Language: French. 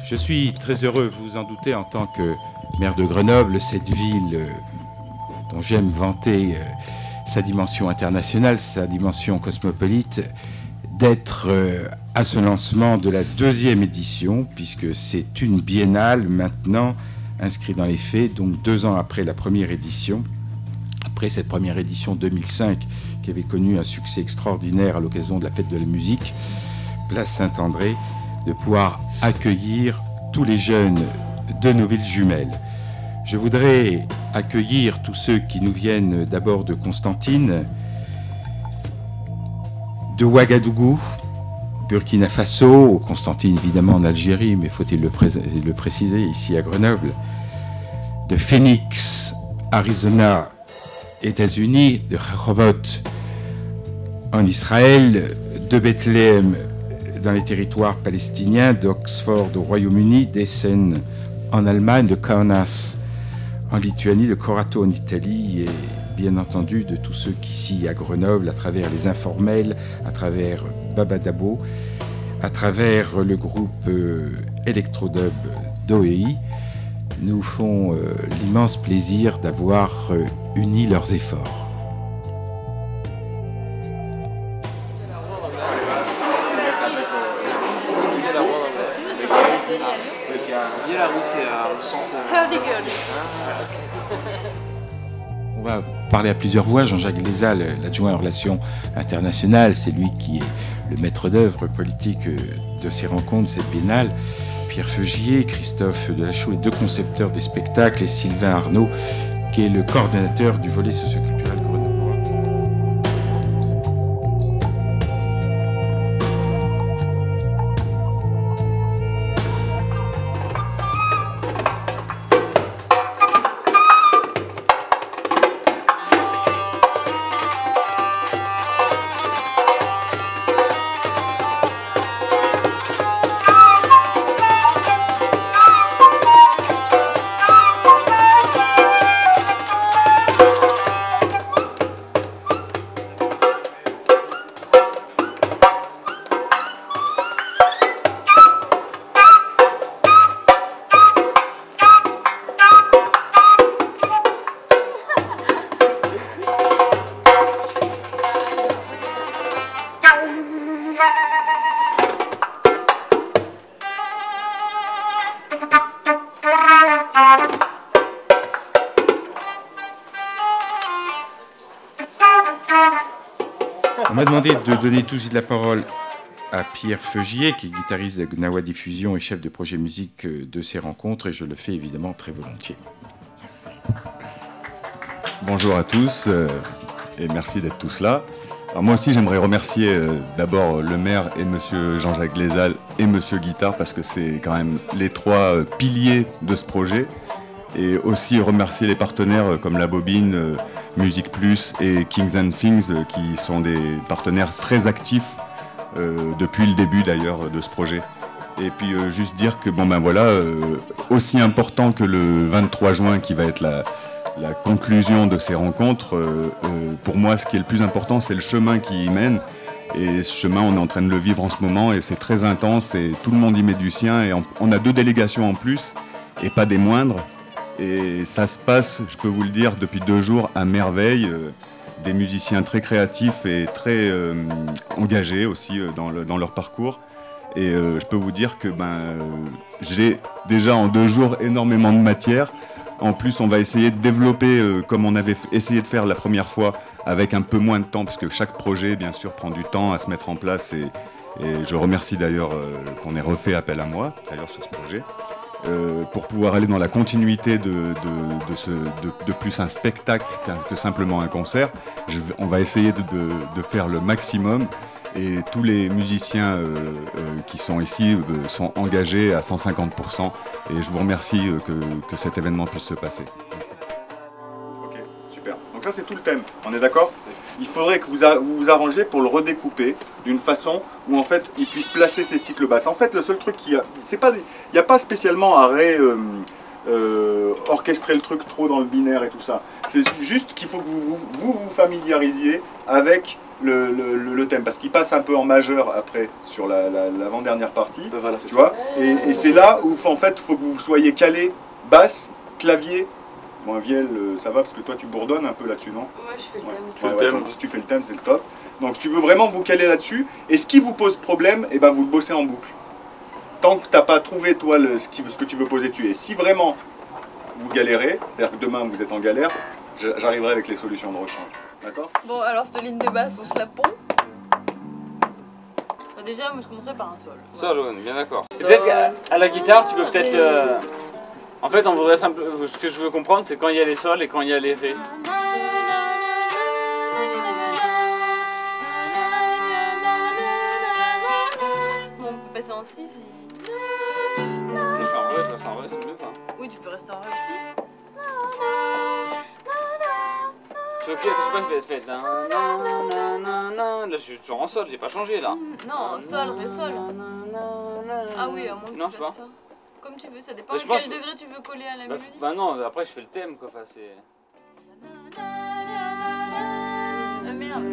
Je suis très heureux, vous vous en doutez, en tant que maire de Grenoble, cette ville dont j'aime vanter sa dimension internationale, sa dimension cosmopolite, d'être à ce lancement de la 2e édition, puisque c'est une biennale maintenant inscrite dans les faits, donc 2 ans après la première édition, après cette première édition 2005 qui avait connu un succès extraordinaire à l'occasion de la fête de la musique, place Saint-André, de pouvoir accueillir tous les jeunes de nos villes jumelles. Je voudrais accueillir tous ceux qui nous viennent d'abord de Constantine, de Ouagadougou, Burkina Faso, Constantine évidemment en Algérie, mais faut-il le préciser, ici à Grenoble, de Phoenix, Arizona, États-Unis, de Rehovot en Israël, de Bethléem dans les territoires palestiniens, d'Oxford au Royaume-Uni, d'Essen en Allemagne, de Kaunas en Lituanie, de Corato en Italie et bien entendu de tous ceux qu'ici à Grenoble, à travers les informels, à travers Babadabo, à travers le groupe Electrodub d'OEI, nous font l'immense plaisir d'avoir uni leurs efforts. On va parler à plusieurs voix. Jean-Jacques Lézal, l'adjoint en relations internationales, c'est lui qui est le maître d'œuvre politique de ces rencontres, cette biennale. Pierre Feugier, Christophe Delachaux, les 2 concepteurs des spectacles, et Sylvain Arnaud, qui est le coordonnateur du volet socioculturel grenoblois. On m'a demandé de donner tout de suite la parole à Pierre Feugier, qui est guitariste de Gnawa Diffusion et chef de projet musique de ces rencontres, et je le fais évidemment très volontiers. Bonjour à tous et merci d'être tous là. Alors moi aussi j'aimerais remercier d'abord le maire et monsieur Jean-Jacques Lézal et monsieur Guitare, parce que c'est quand même les 3 piliers de ce projet, et aussi remercier les partenaires comme La Bobine, Musique Plus et Kings and Things, qui sont des partenaires très actifs depuis le début d'ailleurs de ce projet. Et puis juste dire que bon ben voilà, aussi important que le 23 juin qui va être la conclusion de ces rencontres, pour moi ce qui est le plus important c'est le chemin qui y mène, et ce chemin on est en train de le vivre en ce moment et c'est très intense et tout le monde y met du sien, et on a 2 délégations en plus et pas des moindres. Et ça se passe, je peux vous le dire, depuis 2 jours à merveille. Des musiciens très créatifs et très engagés aussi dans leur parcours. Et je peux vous dire que j'ai déjà en 2 jours énormément de matière. En plus, on va essayer de développer comme on avait essayé de faire la première fois, avec un peu moins de temps, parce que chaque projet, bien sûr, prend du temps à se mettre en place. Et je remercie d'ailleurs qu'on ait refait appel à moi, d'ailleurs, sur ce projet. Pour pouvoir aller dans la continuité de plus un spectacle que simplement un concert. On va essayer de faire le maximum, et tous les musiciens qui sont ici sont engagés à 150%, et je vous remercie que cet événement puisse se passer. Merci. Ok, super. Donc ça c'est tout le thème, on est d'accord ? Il faudrait que vous vous arrangez pour le redécouper d'une façon où en fait il puisse placer ses cycles basses. En fait, le seul truc il n'y a pas spécialement à orchestrer le truc trop dans le binaire et tout ça. C'est juste qu'il faut que vous familiarisiez avec le thème, parce qu'il passe un peu en majeur après, sur l'avant-dernière partie, Voilà, tu vois, et c'est là où en fait, il faut que vous soyez calé, basse, clavier. Bon, vielle, ça va, parce que toi tu bourdonnes un peu là-dessus, non? Moi je fais le Ouais. thème. Je fais le thème. Donc, si tu fais le thème, c'est le top. Donc si tu veux vraiment vous caler là-dessus, et ce qui vous pose problème, et ben, vous le bossez en boucle. Tant que tu n'as pas trouvé, toi, ce que tu veux poser dessus. Et si vraiment vous galérez, c'est-à-dire que demain vous êtes en galère, j'arriverai avec les solutions de rechange. D'accord? Bon, alors cette ligne de basse, on se la pompe. Bah, déjà, moi je commencerai par un sol. Sol, on est bien d'accord. Sol. Peut-être qu'à la guitare, tu peux peut-être le... En fait, on voudrait ce que je veux comprendre, c'est quand il y a les sols et quand il y a les rés. Bon, on peut passer en 6 si... Moi, je suis en ré, je reste en ré, c'est mieux quoi. Oui, tu peux rester en ré aussi. C'est ok, je sais pas, je vais là, je suis toujours en sol, j'ai pas changé là. Non, sol, ré, sol. Ah oui, à moins que Non, tu je sais fasses ça. Comme tu veux, ça dépend Mais à je quel pense- degré tu veux coller à la mélodie. Bah non, après je fais le thème quoi, enfin c'est... Ah merde.